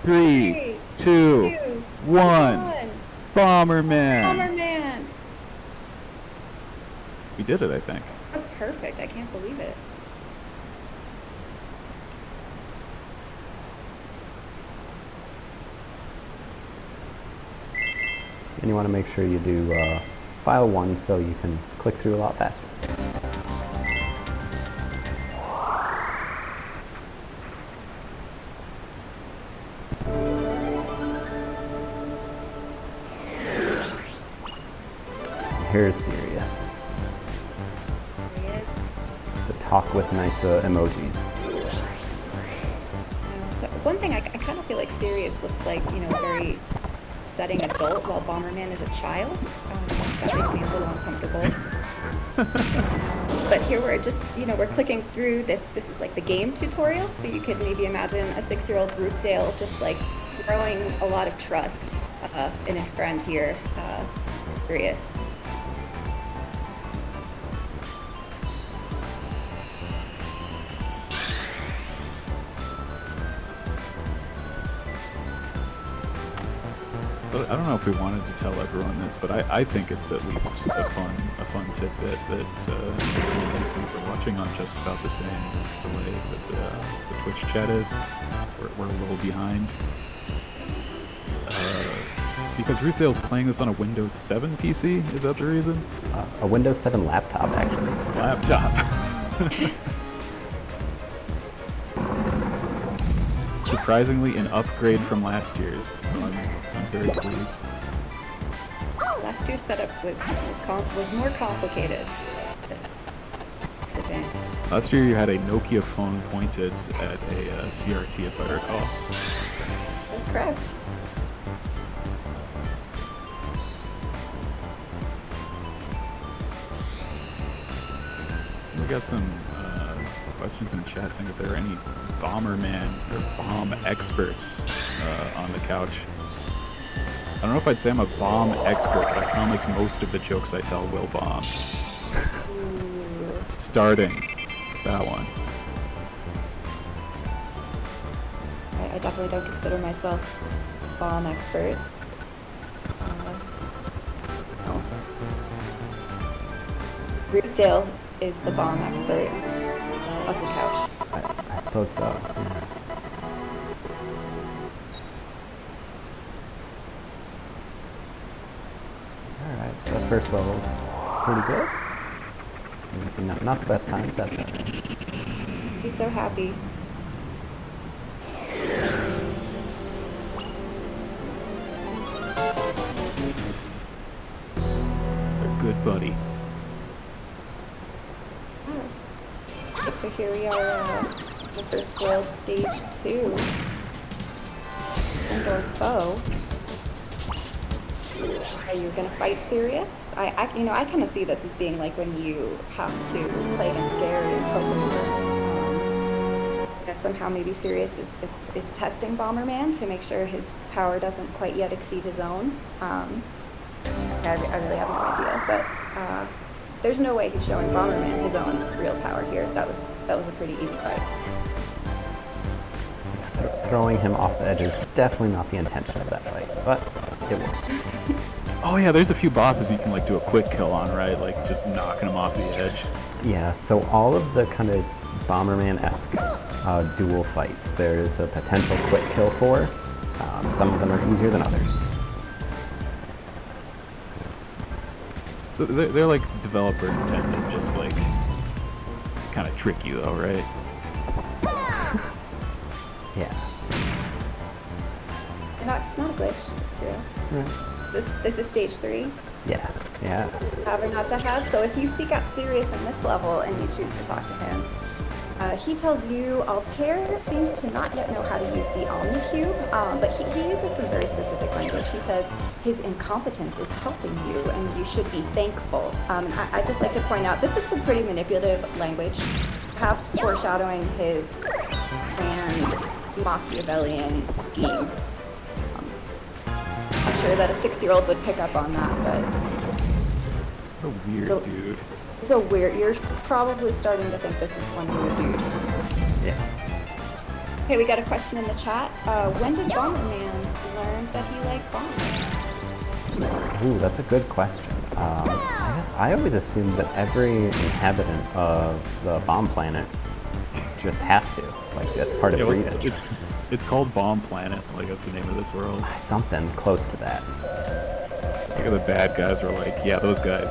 3, 2, 1. Bomberman. Bomberman. We did it, I think. That was perfect. I can't believe it. And you want to make sure you do file 1 so you can click through a lot faster. Here's Sirius. There he is. It's to talk with nice emojis. So one thing I kind of feel like Sirius looks like, you know, a very upsetting adult while Bomberman is a child. That makes me a little uncomfortable. But here we're just, you know, we're clicking through this. This is like the game tutorial, so you could maybe imagine a 6-year-old Roothdale just like throwing a lot of trust in his friend here, Sirius. So I don't know if we wanted to tell everyone this, but I think it's at least a fun tidbit that we're watching on just about the same delay that the Twitch chat is. So we're a little behind. Because Roothdale's playing this on a Windows 7 PC, is that the reason? A Windows 7 laptop, actually. Laptop. Surprisingly, an upgrade from last year's, so I'm very pleased. Last year's setup was more complicated. Last year you had a Nokia phone pointed at a CRT, if I recall. That's correct. We got some questions in chat saying if there are any Bomberman or bomb experts on the couch. I don't know if I'd say I'm a bomb expert, but I promise most of the jokes I tell will bomb. Starting that one. I definitely don't consider myself a bomb expert. No. Roothdale is the bomb expert of the couch. I suppose so. Yeah. Alright, so the first level's pretty good. You can see not the best time, but that's alright. He's so happy. It's our good buddy. So here we are, the first world, stage 2. Indoor foe. Are you gonna fight Sirius? I kind of see this as being like when you have to play against Gary in Pokemon. Somehow maybe Sirius is testing Bomberman to make sure his power doesn't quite yet exceed his own. I really have no idea, but there's no way he's showing Bomberman his own real power here. That was a pretty easy fight. Throwing him off the edge is definitely not the intention of that fight, but it works. Oh yeah, there's a few bosses you can like do a quick kill on, right? Like just knocking them off the edge. Yeah, so all of the kind of Bomberman-esque duel fights, there's a potential quick kill for. Some of them are easier than others. So they're like developer intended, just like kind of trick you though, right? Yeah. Not a glitch. Yeah. Right. This is stage 3. Yeah. Yeah. Have or not to have. So if you seek out Sirius in this level and you choose to talk to him, he tells you Altair seems to not yet know how to use the Omnicube, but he uses some very specific language. He says his incompetence is helping you and you should be thankful. I'd just like to point out this is some pretty manipulative language, perhaps foreshadowing his grand Machiavellian scheme. I'm sure that a 6-year-old would pick up on that, but... What a weird dude. It's a weird... You're probably starting to think this is one weird dude. Yeah. Okay, we got a question in the chat. When did Bomberman learn that he liked bombs? Ooh, that's a good question. I guess I always assumed that every inhabitant of the bomb planet just have to. Like, that's part of breeding. It's called Bomb Planet. Like, that's the name of this world. Something close to that. Look at the bad guys are like, yeah, those guys.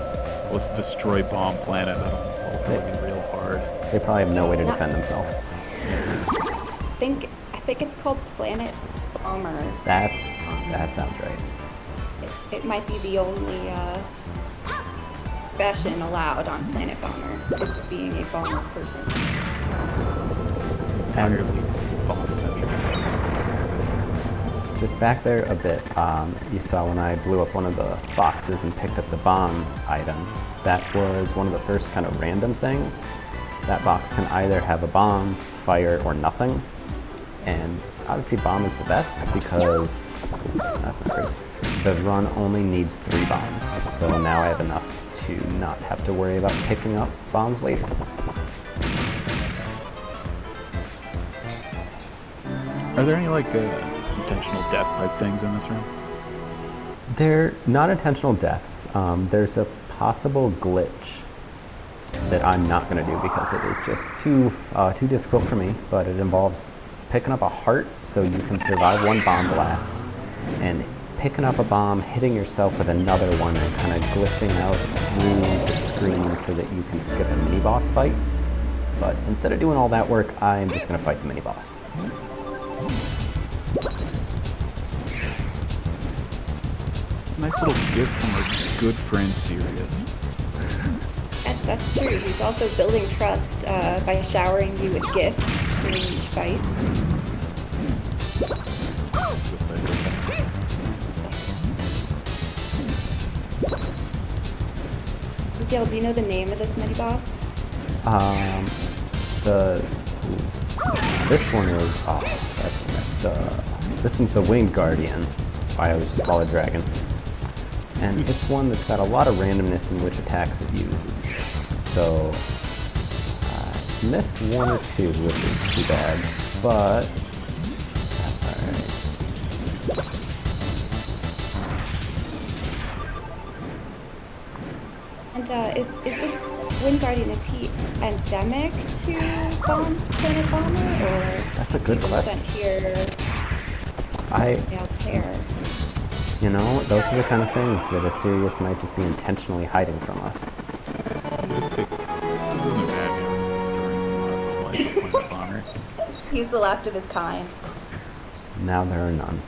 Let's destroy Bomb Planet. That'll probably be real hard. They probably have no way to defend themselves. I think it's called Planet Bomber. That sounds right. It might be the only fashion allowed on Planet Bomber, is being a bomber person. Entirely bomb-centric. Just back there a bit, you saw when I blew up one of the boxes and picked up the bomb item. That was one of the first kind of random things. That box can either have a bomb, fire, or nothing. And obviously bomb is the best because, that's not great. The run only needs 3 bombs. So now I have enough to not have to worry about picking up bombs later. Are there any like intentional death type things in this room? They're not intentional deaths. There's a possible glitch that I'm not going to do because it is just too difficult for me, but it involves picking up a heart so you can survive one bomb blast, and picking up a bomb, hitting yourself with another one, and kind of glitching out through the screen so that you can skip a mini-boss fight. But instead of doing all that work, I'm just going to fight the mini-boss. Nice little gift from our good friend Sirius. Yes, that's true. He's also building trust by showering you with gifts during each fight. Miguel, do you know the name of this mini-boss? This one is, this one's the Winged Guardian. I always just call it Dragon. And it's one that's got a lot of randomness in which attacks it uses. So, I missed 1 or 2, which is too bad, but that's alright. And is this Wind Guardian, is he endemic to Planet Bomber, or That's a good question. Here, Altair? You know, those are the kind of things that a Sirius might just be intentionally hiding from us. He's the last of his kind. Now there are none.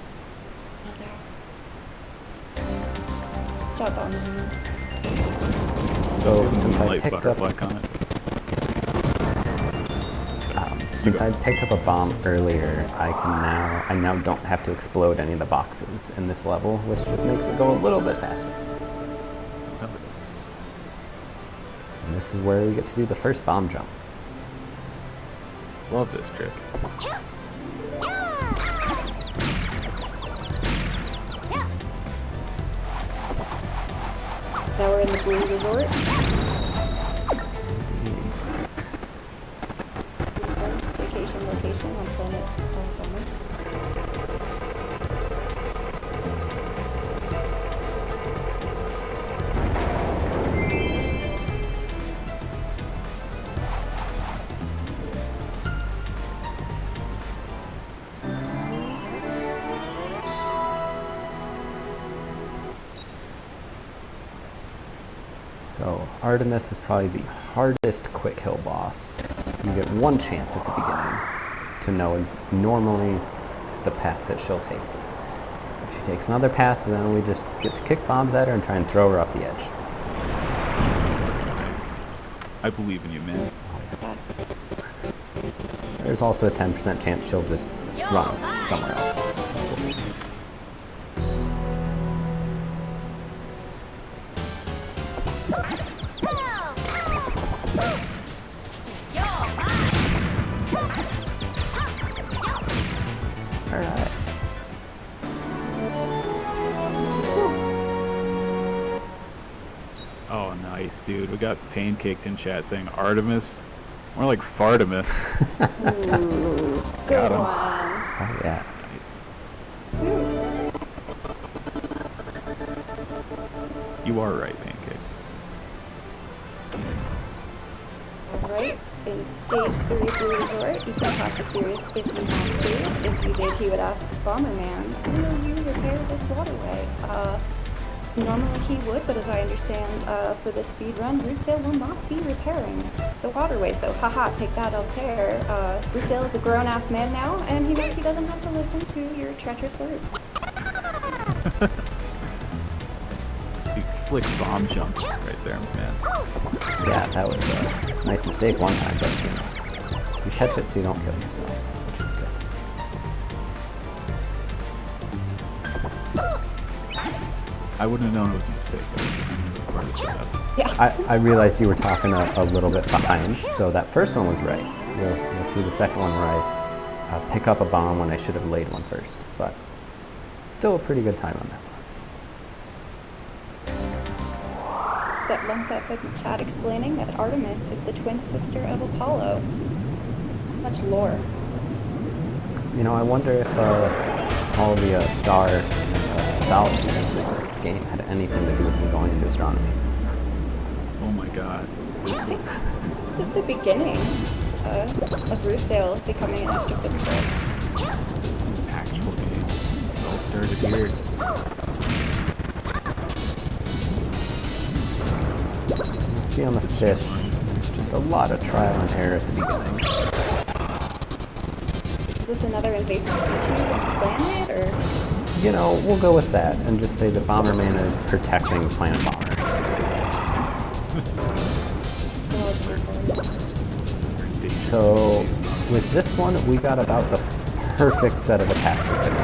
Job on you. So since I picked up a bomb earlier, I now don't have to explode any of the boxes in this level, which just makes it go a little bit faster. And this is where we get to do the first bomb jump. Love this trick. Now we're in the Blue Resort. Vacation location on planet Bomber. So Artemis is probably the hardest quick hill boss. You get 1 chance at the beginning to know normally the path that she'll take. If she takes another path, then we just get to kick bombs at her and try and throw her off the edge. I believe in you, man. There's also a 10% chance she'll just run somewhere else. So we'll see. Alright. Oh, nice, dude. We got pancaked in chat saying Artemis More like Fartimus. Ooh, good Got him. one. Oh yeah. Nice. Ooh. You are right, Pancake. Alright, in stage 3 of Blue Resort, you can talk to Sirius if you want to. If you did, he would ask Bomberman, will you repair this waterway? Normally he would, but as I understand, for this speed run, Roothdale will not be repairing the waterway, so haha, take that, Altair. Roothdale is a grown-ass man now, and he knows he doesn't have to listen to your treacherous words. Big slick bomb jump right there, man. Yeah, that was a nice mistake one time, but you know, you catch it so you don't kill yourself, which is good. I wouldn't have known it was a mistake, but it was part of the setup. Yeah. I realized you were talking a little bit behind, so that first one was right. You'll see the second one right. Pick up a bomb when I should have laid one first, but still a pretty good time on that one. Got lumped up in the chat explaining that Artemis is the twin sister of Apollo. Much lore. You know, I wonder if all the star and mythology music in this game had anything to do with me going into astronomy. Oh my god. This is the beginning of Roothdale becoming an astrophysicist. Actual game. It all started here. You see on the fish, there's just a lot of trial and error at the beginning. Is this another invasive species on the planet, or? You know, we'll go with that and just say that Bomberman is protecting Planet Bomber. So, with this one, we got about the perfect set of attacks for the fish.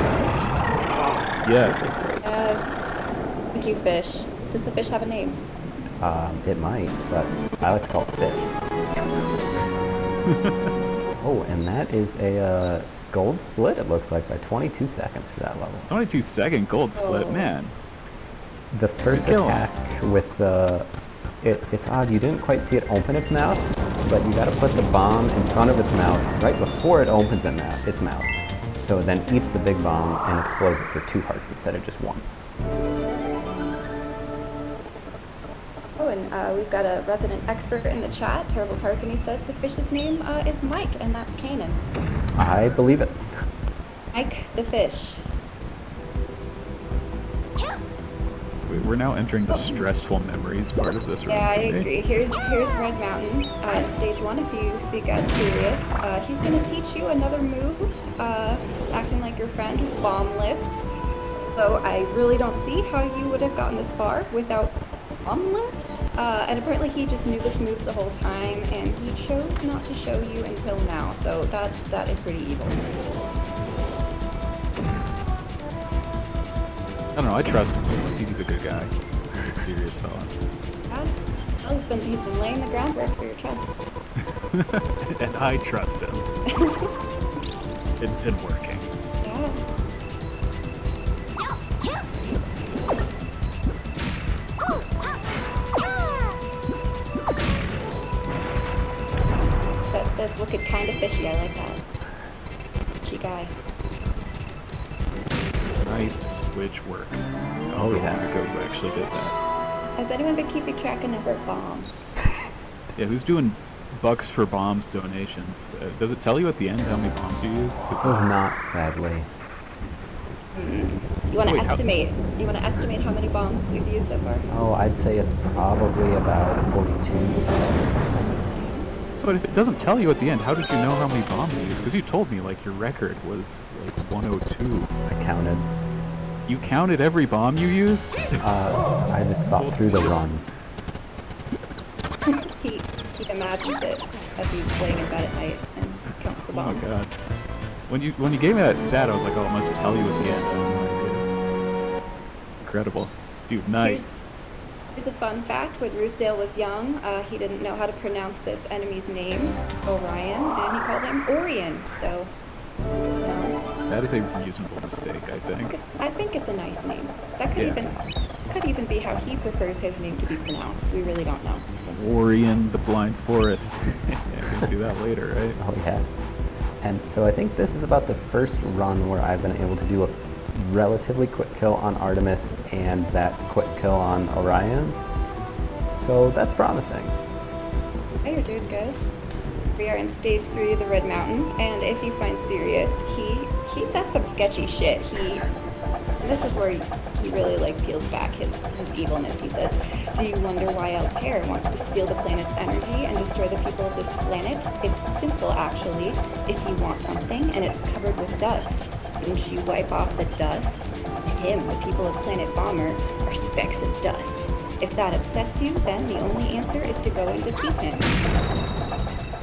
Yes. Yes. Thank you, fish. Does the fish have a name? It might, but I like to call it fish. Oh, and that is a gold split, it looks like, by 22 seconds for that level. 22-second gold split, Oh. man. The first Kill him. attack with the... It's odd, you didn't quite see it open its mouth, but you gotta put the bomb in front of its mouth right before it opens its mouth. So it then eats the big bomb and explodes it for 2 hearts instead of just 1. Oh, and we've got a resident expert in the chat. Terrible Tarkany says the fish's name is Mike, and that's Kanan. I believe it. Mike the fish. We're now entering the stressful memories part of this run. Yeah, I okay? agree. Here's Red Mountain. In stage 1, if you seek out Sirius, he's going to teach you another move, acting like your friend, bomb lift. So I really don't see how you would have gotten this far without bomb lift. And apparently he just knew this move the whole time, and he chose not to show you until now. So that is pretty evil. I don't know, I trust him, so I think he's a good guy. He's a serious fella. Yeah. Well, he's been laying the groundwork for your trust. And I trust him. It's been working. Yeah. That says looking kind of fishy. I like that. Fishy guy. Nice switch work. Oh, yeah. Who actually did that. Has anyone been keeping track of number of bombs? Yeah, who's doing bucks for bombs donations? Does it tell you at the end how many bombs you used? It does not, sadly. You want to wait, how- estimate? You want to estimate how many bombs we've used so far? Oh, I'd say it's probably about 42 or something. So if it doesn't tell you at the end, how did you know how many bombs you used? Because you told me, like, your record was, like, 102. I counted. You counted every bomb you used? I just thought through the run. he imagines it as he's laying in bed at night and counts the Oh my bombs. god. When you gave me that stat, I was like, oh, it must tell you at the end. Oh, incredible. Dude, nice. Here's a fun fact. When Roothdale was young, he didn't know how to pronounce this enemy's name, Orion, and he called him Orion. So, That is a reasonable mistake, I think. I think it's a nice name. That could Yeah. even be how he prefers his name to be pronounced. We really don't know. Ori and the Blind Forest. We're gonna do that later, right? Oh yeah. And so I think this is about the first run where I've been able to do a relatively quick kill on Artemis and that quick kill on Orion. So that's promising. Hey, you're doing good. We are in stage 3 of the Red Mountain, and if you find Sirius, he says some sketchy shit. And this is where he really like peels back his evilness. He says, "Do you wonder why Altair wants to steal the planet's energy and destroy the people of this planet? It's simple, actually. If you want something and it's covered with dust, wouldn't you wipe off the dust? Him, the people of Planet Bomber, are specks of dust. If that upsets you, then the only answer is to go and defeat him."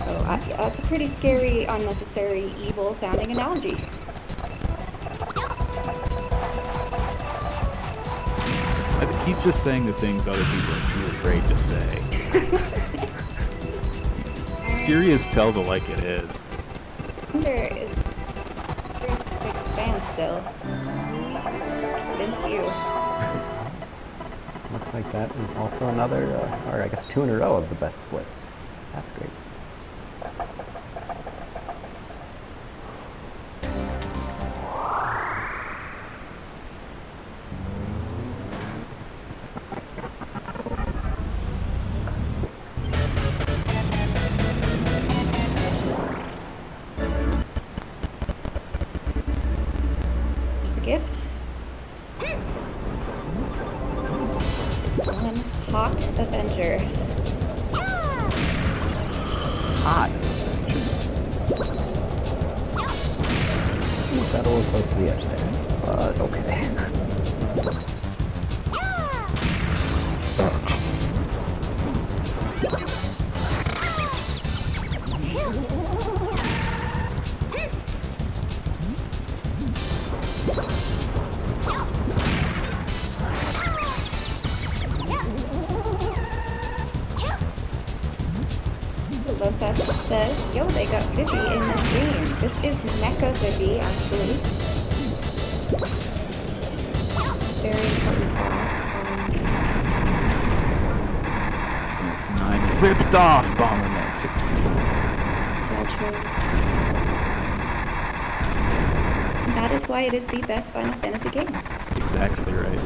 So that's a pretty scary, unnecessary, evil-sounding analogy. I think he's just saying the things other people are too afraid to say. Sirius tells it like it is. I wonder, is Sirius a big fan still? Convince you. Looks like that is also another, or I guess 2 in a row of the best splits. That's great. Here's the gift. One hot Avenger. Hot. Got a little close to the edge there, but okay. Lopez says, "Yo, they got Vivi in this game. This is Mecha Vivi, actually. Very important boss. It's 9 ripped off Bomberman 16. It's all true. That is why it is the best Final Fantasy game." Exactly right.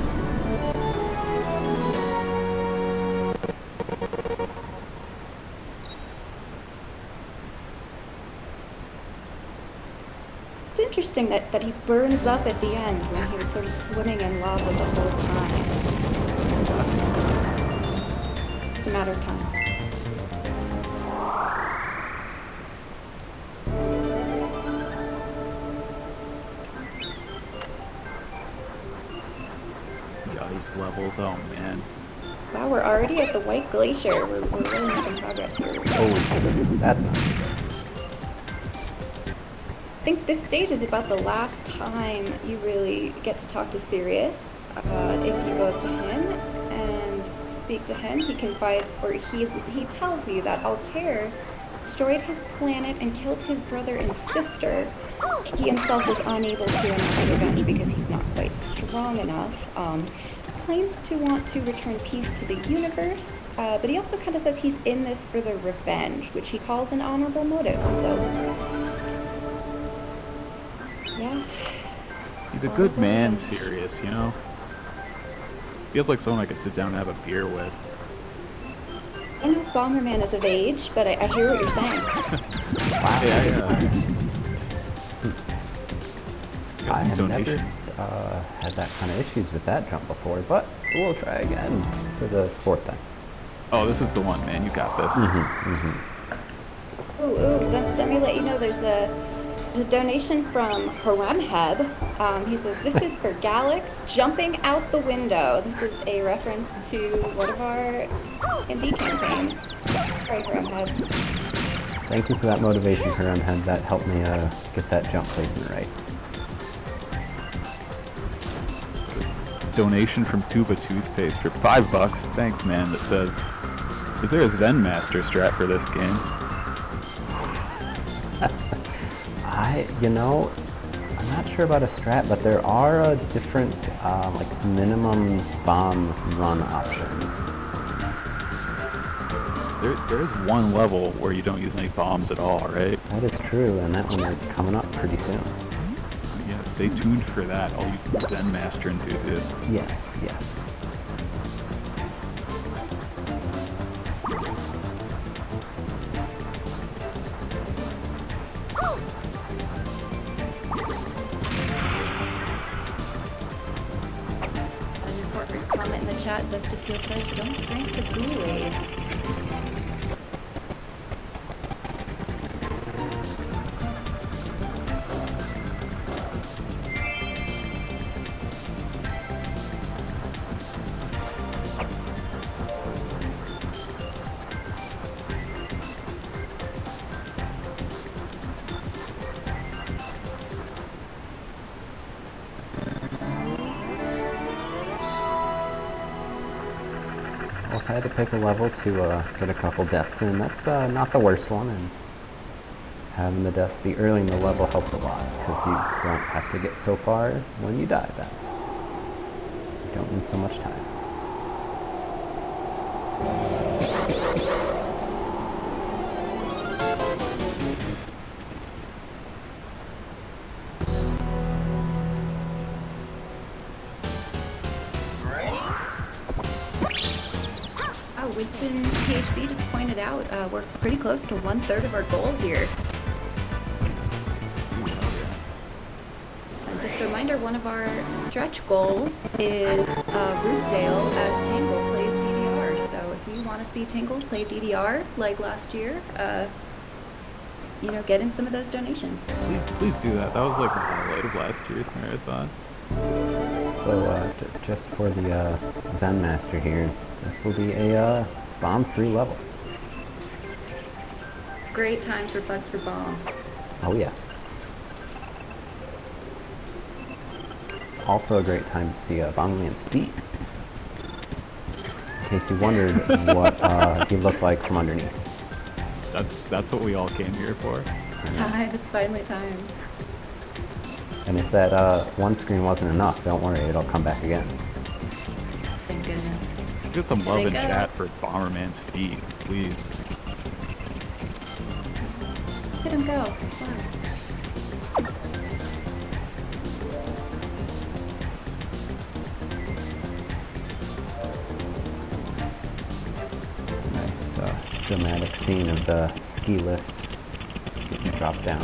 It's interesting that he burns up at the end when he was sort of swimming in lava the whole time. Just a matter of time. The ice levels, oh man. Wow, we're already at the White Glacier. We're really making progress here. Oh, that's not so good. I think this stage is about the last time you really get to talk to Sirius. If you go up to him and speak to him, he confides, or he tells you that Altair destroyed his planet and killed his brother and sister. He himself was unable to enact revenge because he's not quite strong enough. Claims to want to return peace to the universe, but he also kind of says he's in this for the revenge, which he calls an honorable motive. So, yeah. He's a good man, Sirius, you know? Feels like someone I could sit down and have a beer with. I don't know if Bomberman is of age, but I hear what you're saying. Wow. Yeah. I Got some have never donations. had that kind of issues with that jump before, but we'll try again for the 4th time. Oh, this is the one, man. You got this. Ooh, let me let you know there's a donation from Haremheb. He says, "This is for Galax jumping out the window." This is a reference to one of our indie campaigns. Sorry, Haremheb. Thank you for that motivation, Haremheb. That helped me get that jump placement right. Donation from Tuba Toothpaste for $5. Thanks, man. That says, "Is there a Zen Master strat for this game?" I'm not sure about a strat, but there are different like minimum bomb run options. There is one level where you don't use any bombs at all, right? That is true, and that one is coming up pretty soon. Yeah, stay tuned for that, all you Zen Master enthusiasts. Yes, yes. An important comment in the chat, Zestapeel says, don't drink the Kool-Aid. Well, if I had to pick a level to get a couple deaths in, that's not the worst one, and having the deaths be early in the level helps a lot, because you don't have to get so far when you die then. You don't lose so much time. Oh, Winston PHC just pointed out we're pretty close to 1/3 of our goal here. And just a reminder, one of our stretch goals is Ruthdale as Tangle plays DDR. So if you want to see Tangle play DDR like last year, you know, get in some of those donations. Please do that. That was like the highlight of last year's marathon. So just for the Zen Master here, this will be a bomb-free level. Great time for bugs for bombs. Oh yeah. It's also a great time to see Bomberman's feet. In case you wondered what he looked like from underneath. That's what we all came here for. Time, it's finally time. And if that one screen wasn't enough, don't worry, it'll come back again. Thank goodness. Let's get some love in Take a- chat for Bomberman's feet, please. Look at him go. Wow. Nice dramatic scene of the ski lift getting dropped down.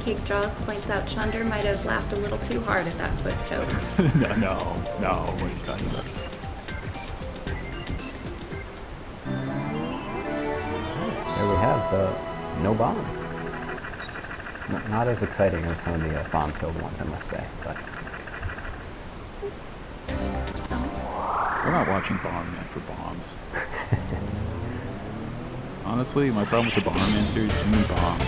Cake Jaws points out Chunder might have laughed a little too hard at that foot joke. no, what are you talking about? There we have the no bombs. Not as exciting as some of the bomb-filled ones, I must say, but We're not watching Bomberman for bombs. Honestly, my problem with the Bomberman series is too many bombs.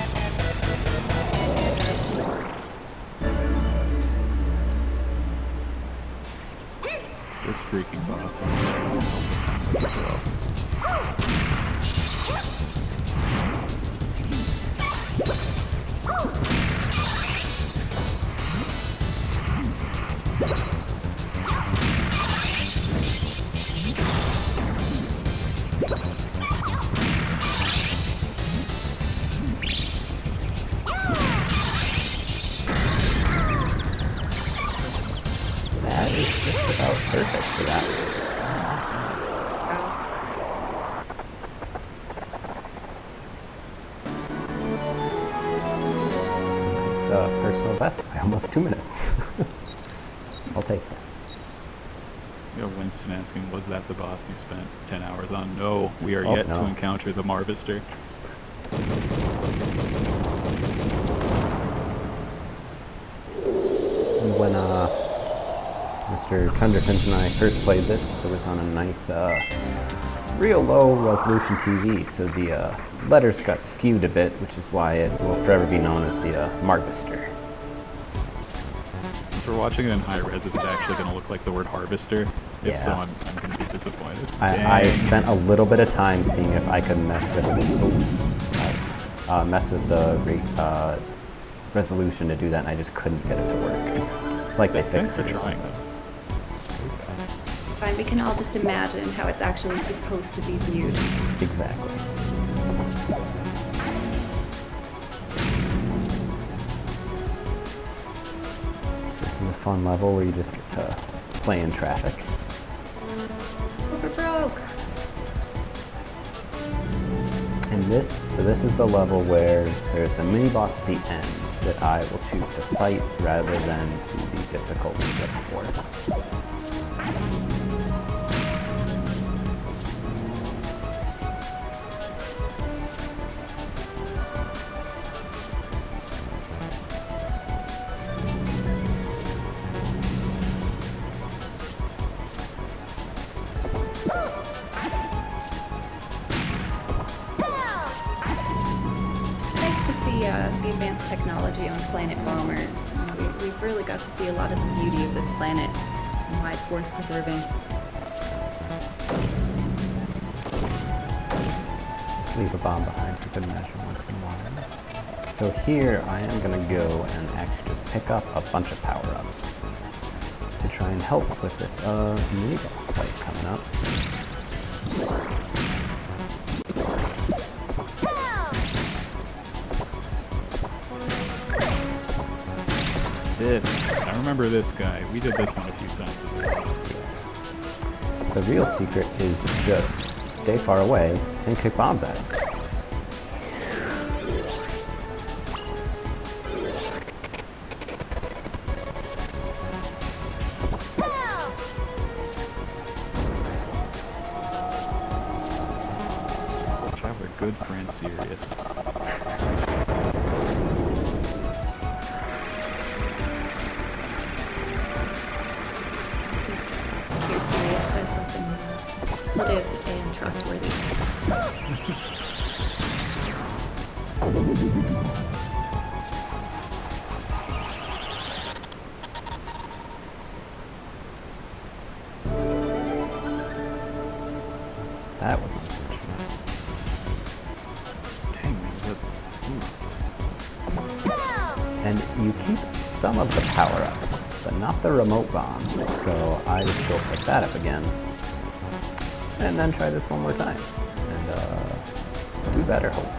This freaking boss that is just about perfect for that. That's awesome. Just a nice personal best by almost 2 minutes. I'll take that. We have Winston asking, was that the boss you spent 10 hours on? No, we are Oh, yet to no. encounter the Marvister. Mr. Trunderfinch and I first played this, it was on a nice, real low resolution TV, so the letters got skewed a bit, which is why it will forever be known as the Marvister. If we're watching it in high res, it's actually going to look like the word harvester. If so, Yeah. I'm going to be disappointed. I Dang. spent a little bit of time seeing if I could mess with the resolution to do that, and I just couldn't get it to work. It's like they Thanks fixed for it or trying, something. though. Fine, we can all just imagine how it's actually supposed to be viewed. Exactly. So this is a fun level where you just get to play in traffic. Over broke. And this is the level where there's the mini boss at the end that I will choose to fight rather than do the difficult skip for. Nice to see the advanced technology on Planet Bomber. We've really got to see a lot of the beauty of this planet and why it's worth preserving. Just leave a bomb behind for good measure once in a while. So here I am going to go and actually just pick up a bunch of power-ups to try and help with this mini boss fight coming up. I remember this guy. We did this one a few times as well. The real secret is just stay far away and kick bombs at him. So try our good friend Sirius. If you're serious, there's something live and trustworthy. That was unfortunate. Dang, man. And you keep some of the power-ups, but not the remote bomb. So I just go pick that up again. And then try this one more time. And do better, hopefully.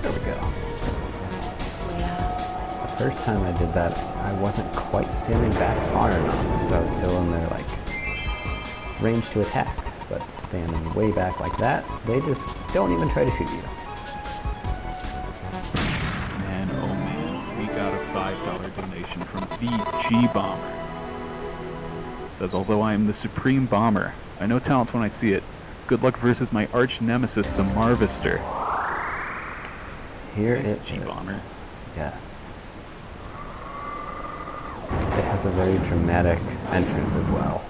There we go. The first time I did that, I wasn't quite standing back far enough, so I was still in their like range to attack. But standing way back like that, they just don't even try to shoot you. Man, oh man, we got a $5 donation from VG Bomber. It says, although I am the supreme bomber, I know talent when I see it. Good luck versus my arch nemesis, the Marvister. Here Thanks, it G is. Bomber. Yes. It has a very dramatic entrance as well.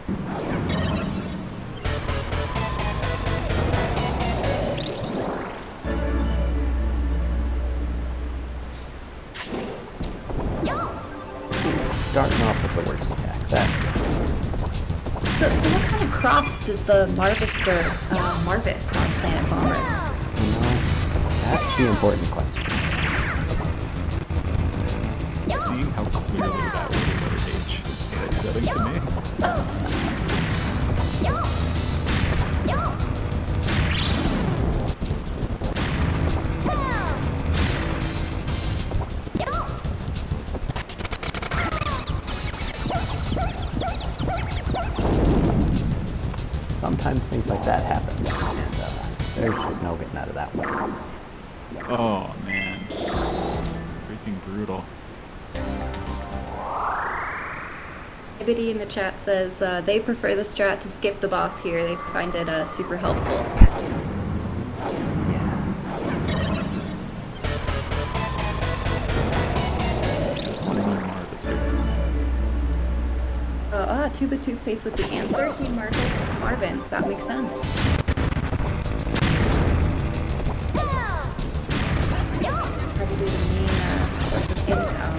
Starting off with the worst attack. That's good. So what kind of crops does the Marvister harvest on Planet Bomber? You know, that's the important question. Seeing how clearly that was a letter H is upsetting to me. Sometimes things like that happen, and there's just no getting out of that one. Oh man, freaking brutal. Anybody in the chat says they prefer the strat to skip the boss here. They find it super helpful. Tuba Toothpaste with the answer. He Marcus Marvin's. That makes sense. Probably the main source of income.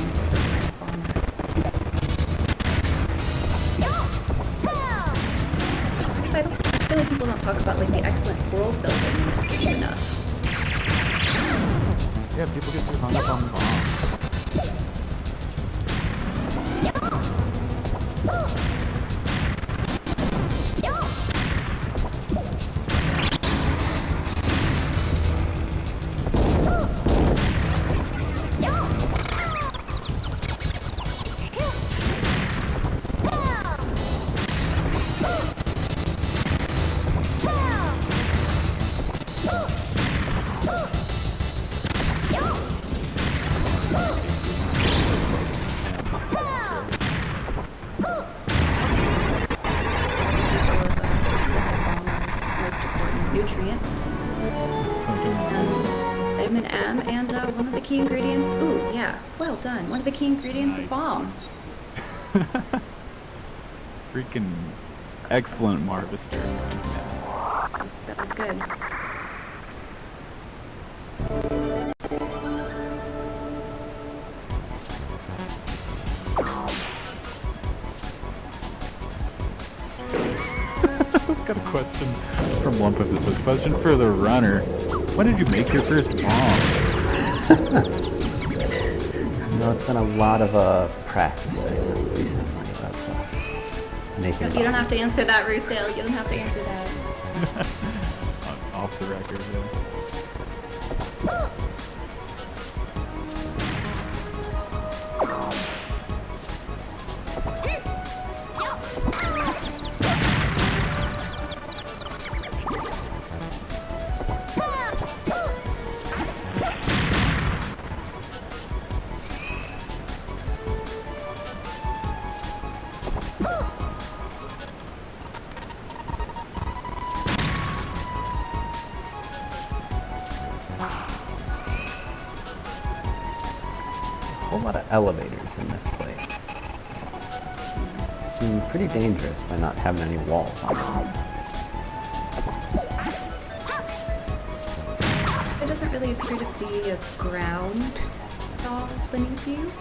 I feel like people don't talk about like the excellent world building in this game enough. Yeah, people get too hung up on the bomb. Key ingredients. Ooh, yeah. Well done. One of the key ingredients of bombs. Freaking excellent Marvister. Yes. That was good. I've got a question from Lumpif that says, question for the runner. When did you make your first bomb? It's been a lot of practicing recently about making bombs. You don't have to answer that, Ruthdale. You don't have to answer that. Off the record, yeah. A whole lot of elevators in this place. Seem pretty dangerous by not having any walls on them. There doesn't really appear to be a ground wall beneath you.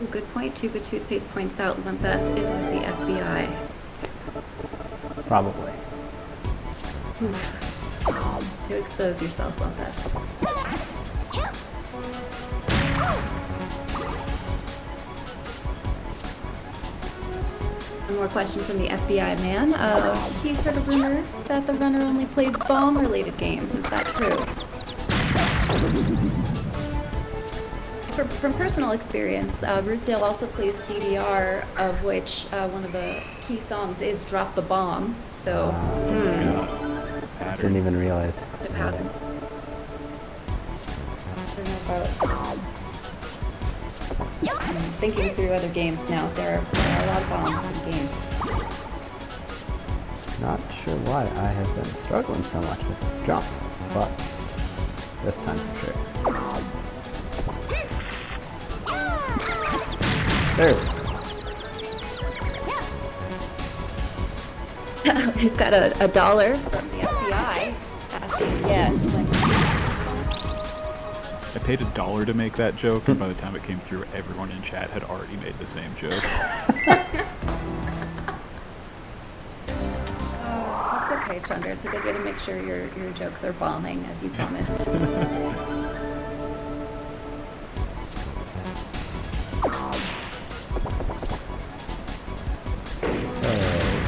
Good point. Tuba Toothpaste points out Lumpeth is with the FBI. Probably. Oof. You expose yourself, Lumpeth. One more question from the FBI man. He's heard a rumor that the runner only plays bomb-related games. Is that true? From personal experience, Ruthdale also plays DDR, of which one of the key songs is Drop the Bomb. So, didn't even realize. Good pattern. I don't know about I'm thinking through other games now. There are a lot of bombs in games. Not sure why I have been struggling so much with this jump, but this time for sure. There. We've got a $1 from the FBI asking yes. I paid $1 to make that joke, and by the time it came through, everyone in chat had already made the same joke. That's okay, Chunder. It's a good way to make sure your jokes are bombing, as you promised.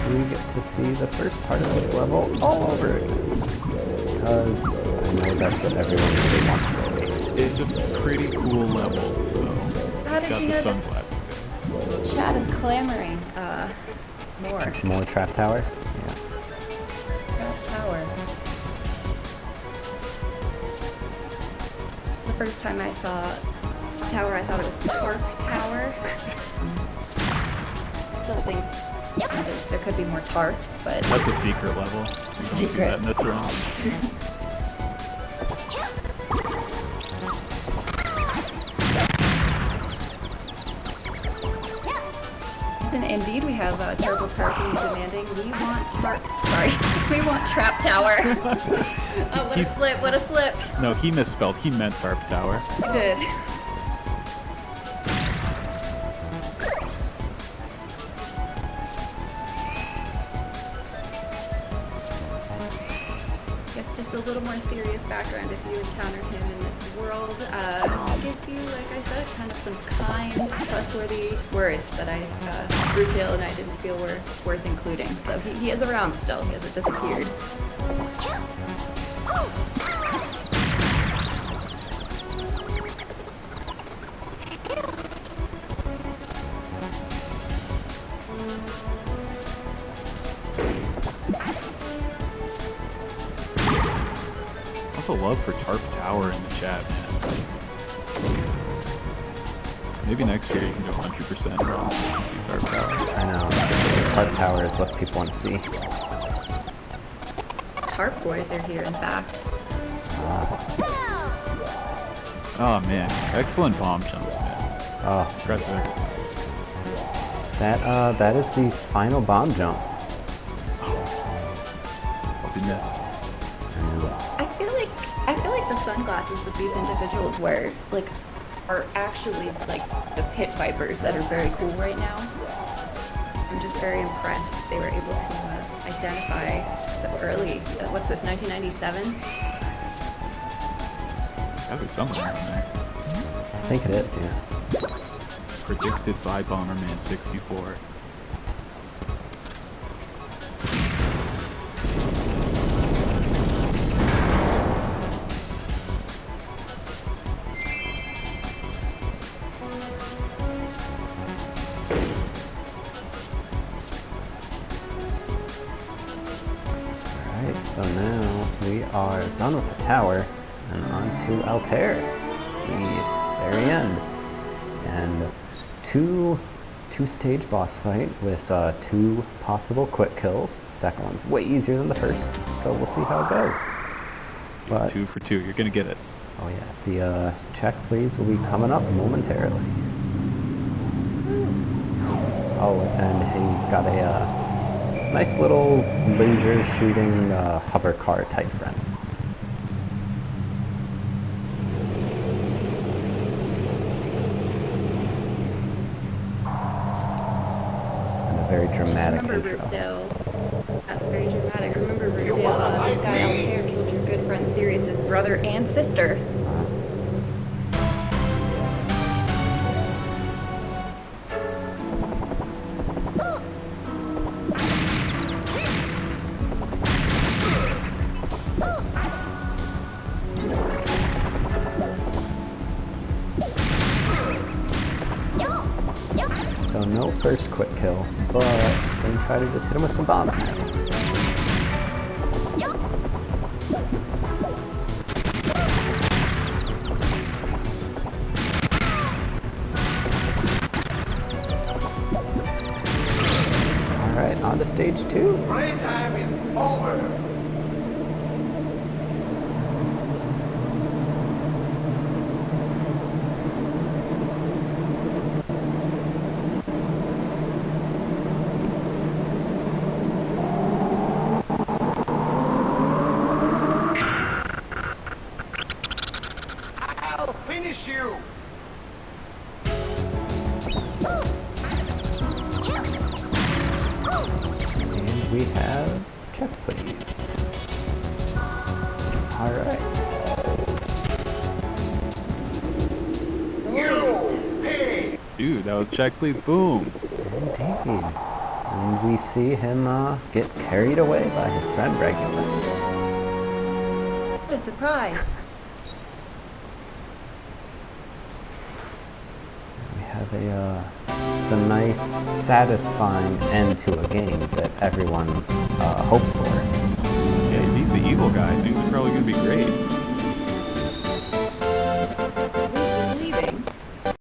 We get to see the first part of this level all over again, because I know that's what everyone really wants to see. It's a pretty cool level, so How it's did got you the know that sunglasses good. Chad is clamoring more? More trap tower? Yeah. Trap tower. The first time I saw tower, I thought it was Tarp Tower. Still think there could be more tarps, but That's a secret level. You don't do Secret. that in this round. and indeed we have Terrible Tarpany demanding we want we want Trap Tower. Oh, what a slip, what a slip. No, he misspelled. He meant Tarp Tower. He did. Just a little more serious background if you encounter him in this world. He gives you, like I said, kind of some kind, trustworthy words that Rupil and I didn't feel were worth including. So he is around still. He hasn't disappeared. Also love for Tarp Tower in the chat, man. Maybe next year you can go 100% wrong and see Tarp Tower. I know. Tarp tower is what people want to see. Tarp boys are here, in fact. Oh man, excellent bomb jumps, man. Oh, Impressive. that is the final bomb jump. Hope you missed. I feel like the sunglasses that these individuals wear, like, are actually like the pit vipers that are very cool right now. I'm just very impressed they were able to identify so early. What's this, 1997? Gotta be somewhere around there. I think it is, yeah. Predicted by Bomberman 64. So now we are done with the tower and on to Altair, the very end. And two stage boss fight with 2 possible quick kills. Second one's way easier than the first, so we'll see how it goes. But 2 for 2, you're gonna get it. oh yeah, the check please will be coming up momentarily. Oh, and he's got a nice little laser shooting hover car type friend. And a very dramatic Just remember, intro. Rupdale. That's very dramatic. Remember, Rupdale, this guy Altair killed your good friend Sirius's brother and sister. So no first quick kill, but gonna try to just hit him with some bombs now. Alright, on to stage 2. Playtime is over. I'll finish you. And we have check please. Alright. You pig. Dude, that was check, please. Boom. Indeed. And we see him get carried away by his friend Regulus. What a surprise. the nice, satisfying end to a game that everyone hopes for. Yeah, you beat the evil guy. Things are probably going to be great.